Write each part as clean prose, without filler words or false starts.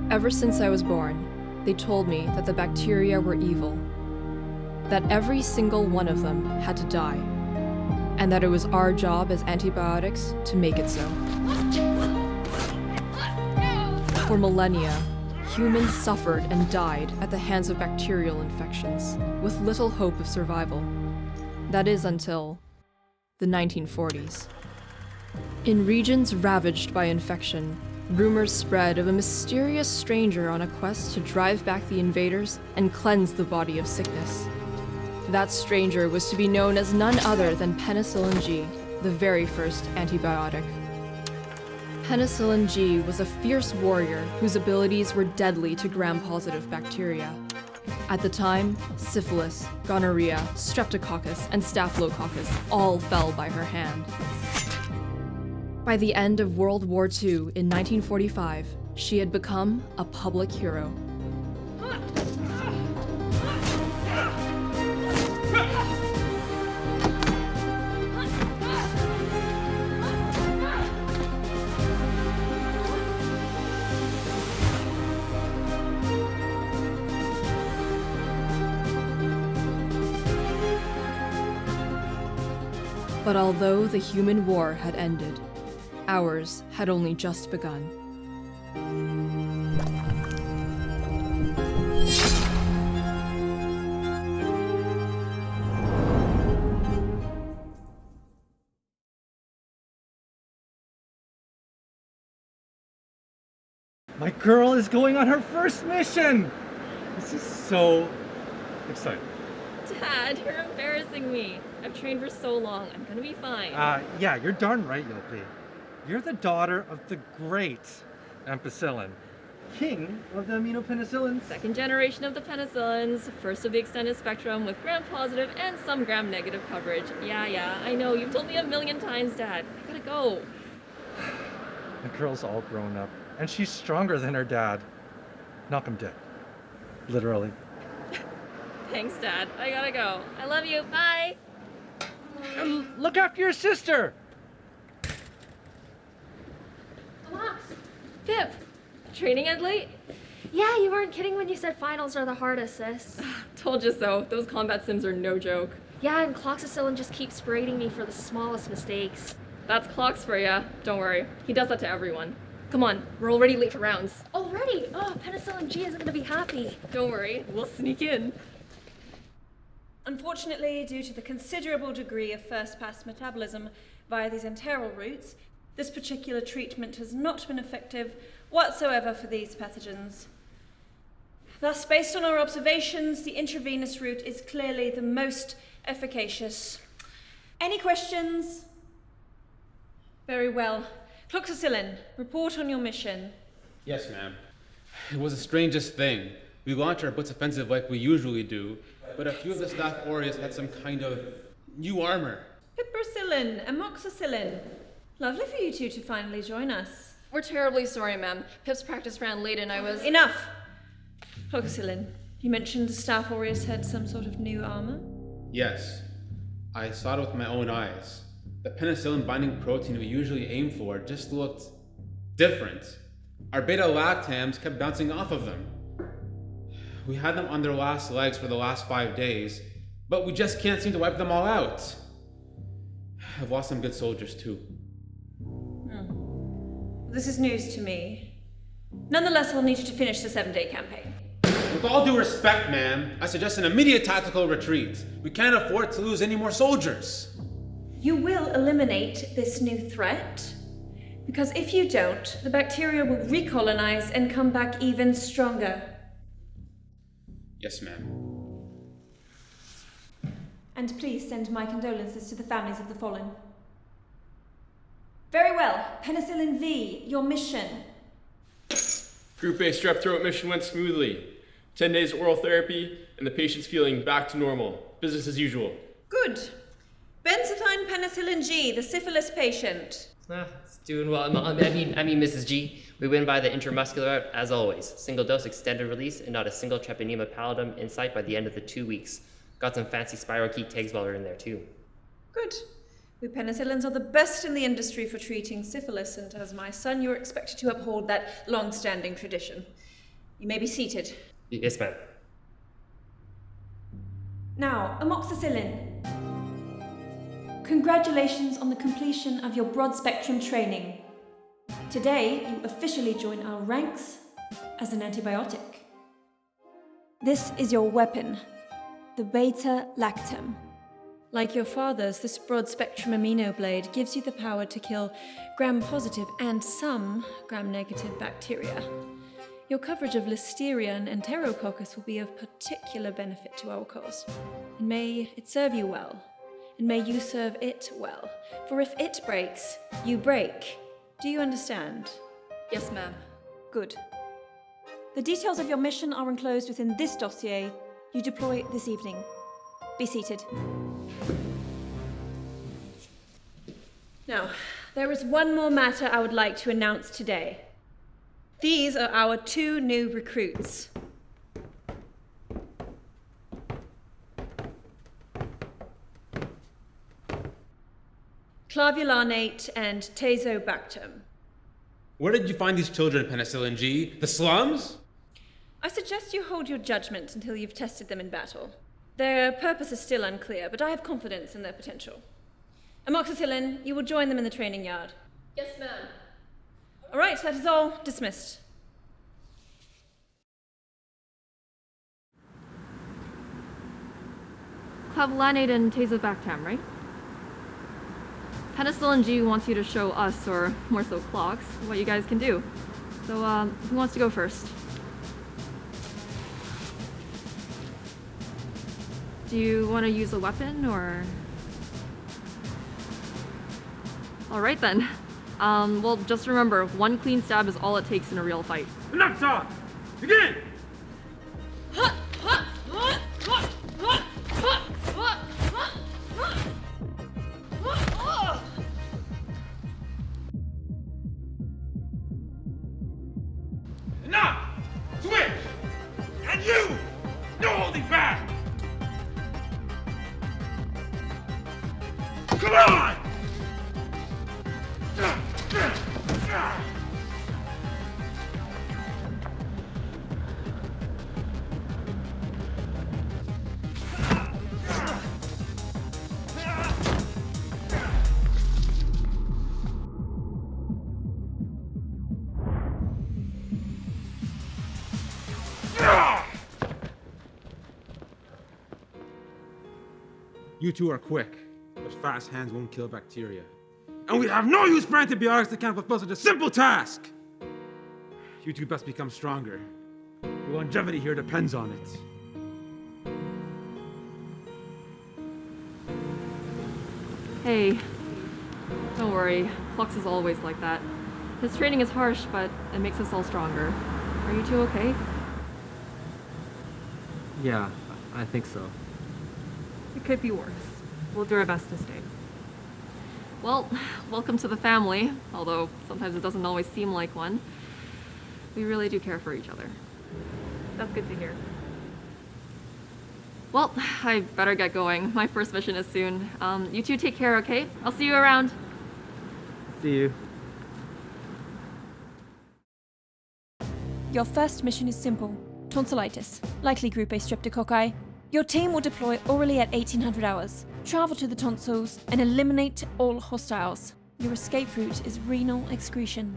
Ever since I was born, they told me that the bacteria were evil, that every single one of them had to die, and that it was our job as antibiotics to make it so. For millennia, humans suffered and died at the hands of bacterial infections, with little hope of survival. That is until the 1940s. In regions ravaged by infection, rumors spread of a mysterious stranger on a quest to drive back the invaders and cleanse the body of sickness. That stranger was to be known as none other than Penicillin G, the very first antibiotic. Penicillin G was a fierce warrior whose abilities were deadly to gram-positive bacteria. At the time, syphilis, gonorrhea, streptococcus, and staphylococcus all fell by her hand. By the end of World War II in 1945, she had become a public hero. But although the human war had ended, ours had only just begun. My girl is going on her first mission! This is so exciting. Dad, you're embarrassing me. I've trained for so long. I'm gonna be fine. Yeah, you're darn right you'll be. You're the daughter of the great ampicillin, king of the aminopenicillins. Second generation of the penicillins, first of the extended spectrum with gram-positive and some gram-negative coverage. Yeah, I know. You've told me a million times, Dad. I gotta go. The girl's all grown up, and she's stronger than her dad. Knock him dead. Literally. Thanks, Dad. I gotta go. I love you. Bye. Look after your sister! Max! Pip! Training end late? Yeah, you weren't kidding when you said finals are the hardest, sis. Told you so. Those combat sims are no joke. Yeah, and Cloxacillin just keeps berating me for the smallest mistakes. That's Clocks for ya. Don't worry. He does that to everyone. Come on, we're already late for rounds. Already? Oh, Penicillin G isn't gonna be happy. Don't worry, we'll sneak in. Unfortunately, due to the considerable degree of first-pass metabolism via these enteral routes, this particular treatment has not been effective whatsoever for these pathogens. Thus, based on our observations, the intravenous route is clearly the most efficacious. Any questions? Very well. Cloxacillin, report on your mission. Yes, ma'am. It was the strangest thing. We launched our blitz offensive like we usually do, but a few of the Staph aureus had some kind of new armor. Piperacillin, amoxicillin. Lovely for you two to finally join us. We're terribly sorry, ma'am. Pip's practice ran late and I was... Enough! Cloxacillin, you mentioned the Staph aureus had some sort of new armor? Yes, I saw it with my own eyes. The penicillin binding protein we usually aim for just looked different. Our beta-lactams kept bouncing off of them. We had them on their last legs for the last 5 days, but we just can't seem to wipe them all out. I've lost some good soldiers too. This is news to me. Nonetheless, I'll need you to finish the 7-day campaign. With all due respect, ma'am, I suggest an immediate tactical retreat. We can't afford to lose any more soldiers. You will eliminate this new threat, because if you don't, the bacteria will recolonize and come back even stronger. Yes, ma'am. And please send my condolences to the families of the fallen. Very well. Penicillin V, your mission. Group A strep throat mission went smoothly. 10 days oral therapy, and the patient's feeling back to normal. Business as usual. Good. Benzathine penicillin G, the syphilis patient. It's doing well. I mean, Mrs. G, we win by the intramuscular route as always. Single dose extended release and not a single treponema pallidum in sight by the end of the 2 weeks. Got some fancy spirochete tags while we're in there too. Good. We penicillins are the best in the industry for treating syphilis, and as my son, you're expected to uphold that long-standing tradition. You may be seated. Yes, ma'am. Now, amoxicillin. Congratulations on the completion of your broad-spectrum training. Today, you officially join our ranks as an antibiotic. This is your weapon, the beta-lactam. Like your father's, this broad-spectrum amino blade gives you the power to kill gram-positive and some gram-negative bacteria. Your coverage of Listeria and Enterococcus will be of particular benefit to our cause. And may it serve you well, and may you serve it well. For if it breaks, you break. Do you understand? Yes, ma'am. Good. The details of your mission are enclosed within this dossier. You deploy this evening. Be seated. Now, there is one more matter I would like to announce today. These are our 2 new recruits. Clavulanate and Tazobactam. Where did you find these children, Penicillin G? The slums? I suggest you hold your judgment until you've tested them in battle. Their purpose is still unclear, but I have confidence in their potential. Amoxicillin, you will join them in the training yard. Yes, ma'am. All right, that is all. Dismissed. Clavulanate and Tazobactam, right? Penicillin G wants you to show us, or more so Clocks, what you guys can do. So, who wants to go first? Do you want to use a weapon, or...? Alright then. Well, just remember, 1 clean stab is all it takes in a real fight. Enough talk! Begin! Enough! Switch! And you! No holding back! Come on! You two are quick, but fast hands won't kill bacteria. And we have no use for antibiotics that can't fulfill such a simple task! You two best become stronger. Your longevity here depends on it. Hey, don't worry. Flux is always like that. His training is harsh, but it makes us all stronger. Are you two okay? Yeah, I think so. It could be worse. We'll do our best to stay. Well, welcome to the family, although sometimes it doesn't always seem like one. We really do care for each other. That's good to hear. Well, I better get going. My first mission is soon. You two take care, okay? I'll see you around. See you. Your first mission is simple. Tonsillitis, likely group A streptococci. Your team will deploy orally at 1800 hours, travel to the tonsils, and eliminate all hostiles. Your escape route is renal excretion.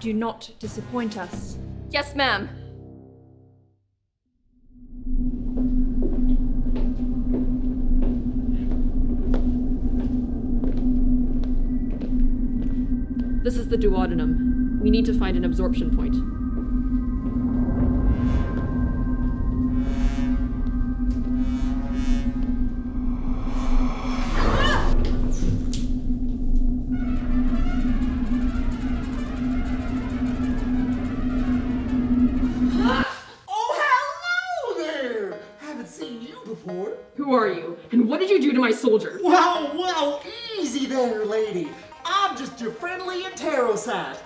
Do not disappoint us. Yes, ma'am. This is the duodenum. We need to find an absorption point. Who are you? And what did you do to my soldier? Well, easy there, lady. I'm just your friendly enterocyte.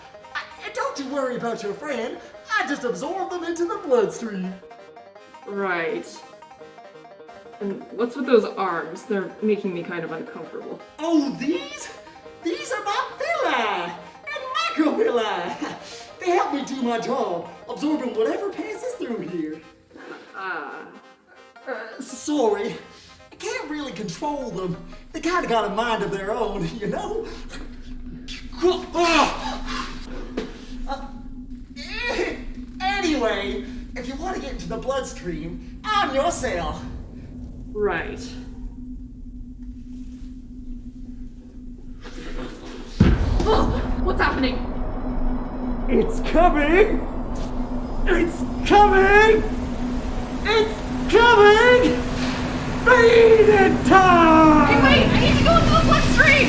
Don't you worry about your friend. I just absorb them into the bloodstream. Right. And what's with those arms? They're making me kind of uncomfortable. Oh, these? These are my villi and microvilli. They help me do my job, absorbing whatever passes through here. Sorry. I can't really control them. They kind of got a mind of their own, you know? Anyway, if you want to get into the bloodstream, I'm your cell. Right. Oh, what's happening? It's coming! It's coming! It's coming! Feeding time! Hey, wait! I need to go into the bloodstream!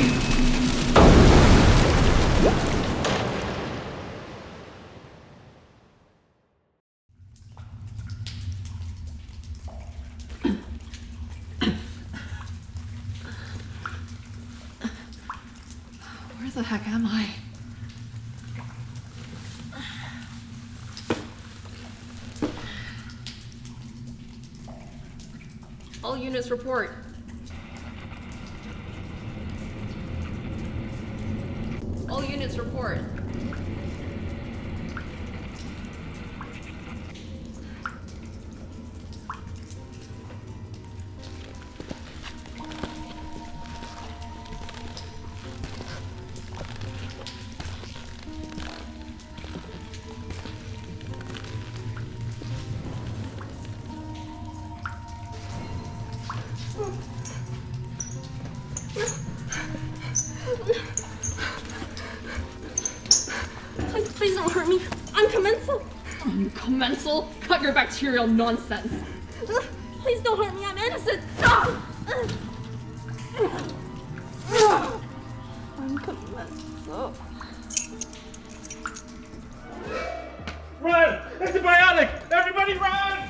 Where the heck am I? All units report. All units report. Please don't hurt me. I'm commensal. You commensal? Cut your bacterial nonsense. Please don't hurt me. I'm innocent. I'm commensal. Run! Antibiotic! Everybody run!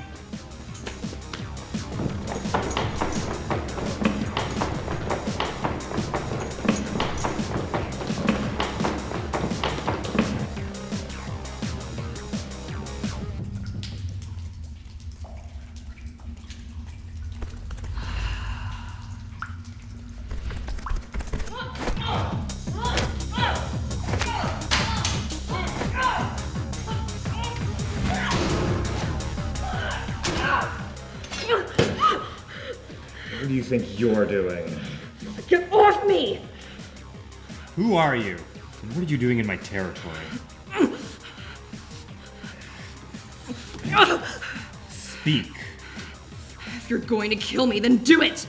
What do you think you're doing? Get off me! Who are you? And what are you doing in my territory? Speak. If you're going to kill me, then do it!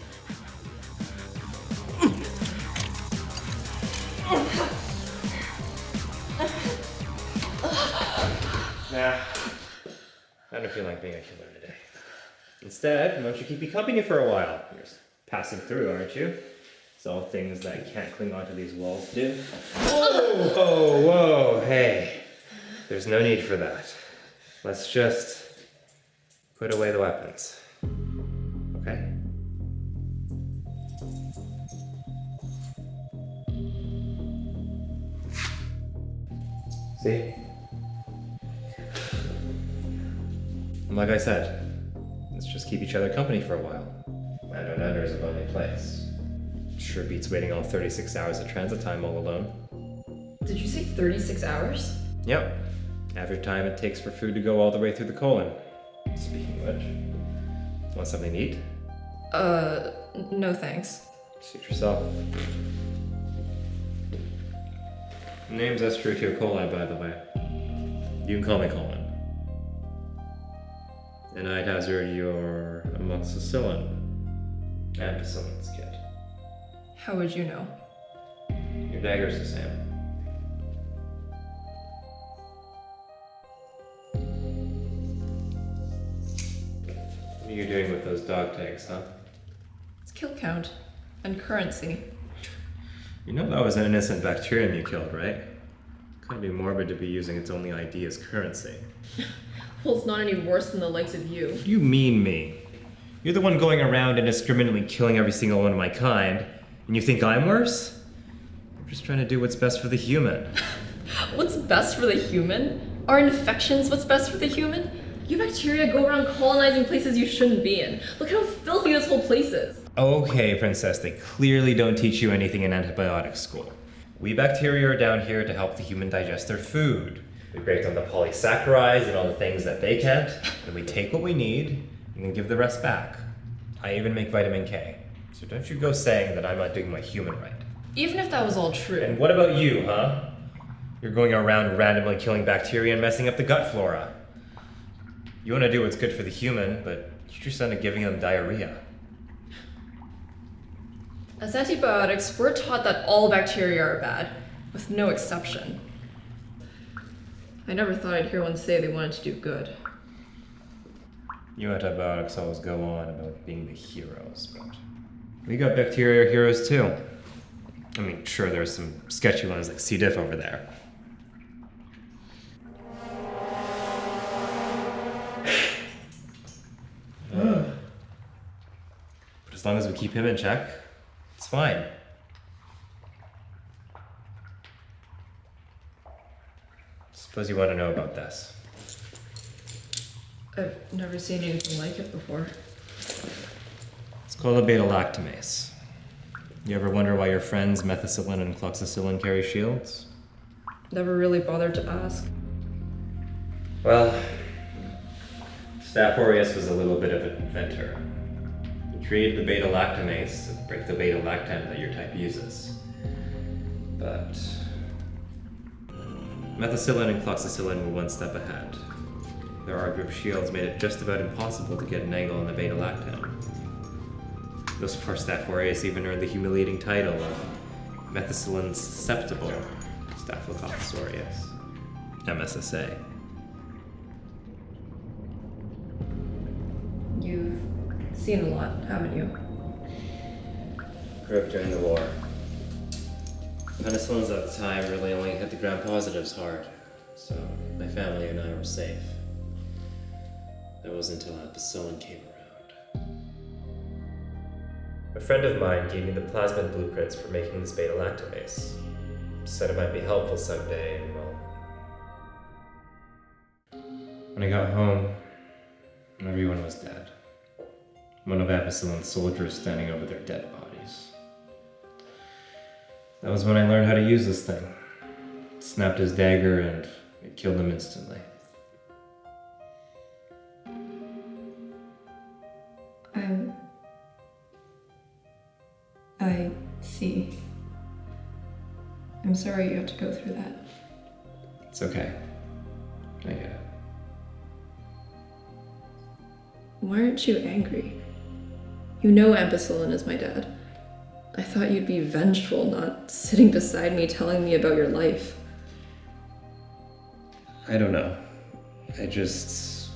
Nah, I don't feel like being a killer today. Instead, why don't you keep me company for a while? You're just passing through, aren't you? It's all things that can't cling onto these walls do. Whoa, whoa, whoa, hey. There's no need for that. Let's just put away the weapons. Okay? See? And like I said, let's just keep each other company for a while. Lando Under is a lonely place. Sure beats waiting all 36 hours of transit time all alone. Did you say 36 hours? Yep. Average time it takes for food to go all the way through the colon. Speaking of which, want something to eat? No thanks. Suit yourself. Name's Escherichia coli, by the way. You can call me Colin. And I'd hazard you're amoxicillin. Ampicillin's kid. How would you know? Your dagger's the same. What are you doing with those dog tags, huh? It's kill count and currency. You know that was an innocent bacterium you killed, right? Couldn't be morbid to be using its only ID as currency. Well, it's not any worse than the likes of you. What do you mean, me? You're the one going around indiscriminately killing every single one of my kind, and you think I'm worse? I'm just trying to do what's best for the human. What's best for the human? Are infections what's best for the human? You bacteria go around colonizing places you shouldn't be in. Look how filthy this whole place is. Okay, Princess, they clearly don't teach you anything in antibiotic school. We bacteria are down here to help the human digest their food. We break down the polysaccharides and all the things that they can't, and we take what we need and then give the rest back. I even make vitamin K. So don't you go saying that I'm not doing my human right. Even if that was all true. And what about you, huh? You're going around randomly killing bacteria and messing up the gut flora. You want to do what's good for the human, but you just end up giving them diarrhea. As antibiotics, we're taught that all bacteria are bad, with no exception. I never thought I'd hear one say they wanted to do good. You antibiotics always go on about being the heroes, but we got bacteria heroes too. I mean, sure, there's some sketchy ones like C. diff over there. But as long as we keep him in check, it's fine. Suppose you want to know about this. I've never seen anything like it before. It's called a beta-lactamase. You ever wonder why your friends methicillin and cloxacillin carry shields? Never really bothered to ask. Well, Staph aureus was a little bit of an inventor. He created the beta-lactamase to break the beta-lactam that your type uses. But methicillin and cloxacillin were one step ahead. Their R-group shields made it just about impossible to get an angle on the beta-lactam. Those poor Staph aureus even earned the humiliating title of methicillin susceptible Staphylococcus aureus, MSSA. You've seen a lot, haven't you? Grew up during the war. Penicillins at the time really only hit the gram-positives hard, so my family and I were safe. That was until ampicillin came around. A friend of mine gave me the plasmid blueprints for making this beta-lactamase. Said it might be helpful someday, and well... When I got home, everyone was dead. One of ampicillin's soldiers standing over their dead bodies. That was when I learned how to use this thing. Snapped his dagger and it killed him instantly. I see. I'm sorry you have to go through that. It's okay. I get it. Why aren't you angry? You know ampicillin is my dad. I thought you'd be vengeful, not sitting beside me telling me about your life. I don't know. The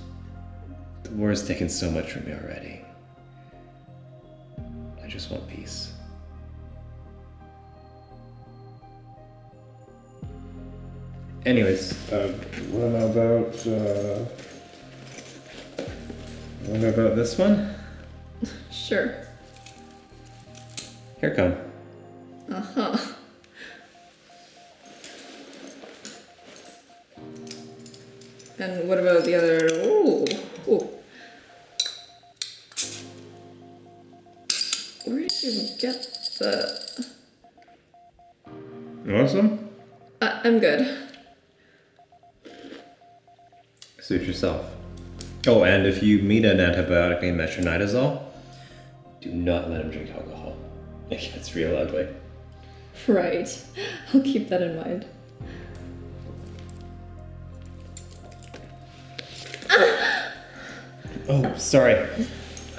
war's taken so much from me already. I just want peace. Anyways, what about this one? Sure. Here come. Uh-huh. And what about the other? Ooh. Ooh. Where did you get the... You want some? I'm good. Suit yourself. Oh, and if you meet an antibiotic named metronidazole, do not let him drink alcohol. It gets real ugly. Right. I'll keep that in mind. Oh, sorry.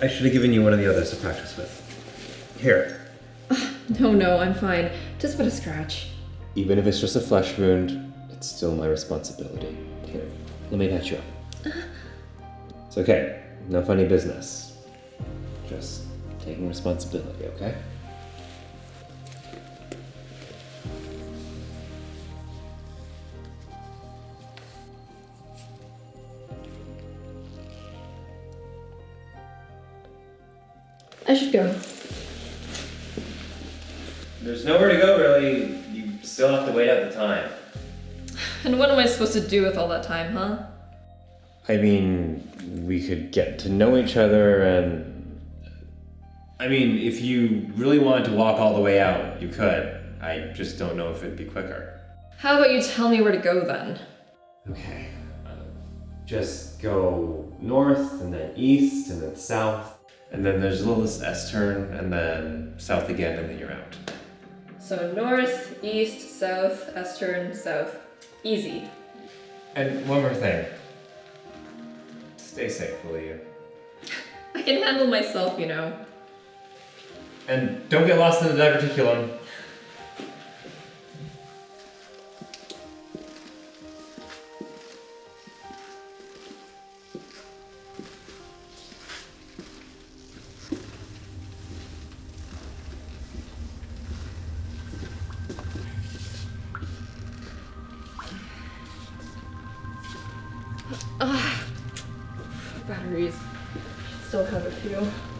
I should have given you one of the others to practice with. Here. No, I'm fine. Just but a scratch. Even if it's just a flesh wound, it's still my responsibility. Here, let me patch you up. It's okay. No funny business. Just taking responsibility, okay? I should go. There's nowhere to go, really. You still have to wait out the time. And what am I supposed to do with all that time, huh? I mean, we could get to know each other and... I mean, if you really wanted to walk all the way out, you could. I just don't know if it'd be quicker. How about you tell me where to go then? Okay. Just go north, and then east, and then south. And then there's a little S-turn, and then south again, and then you're out. So north, east, south, S-turn, south. Easy. And one more thing. Stay safe, will you? I can handle myself, you know. And don't get lost in the diverticulum. Batteries. Still have a few.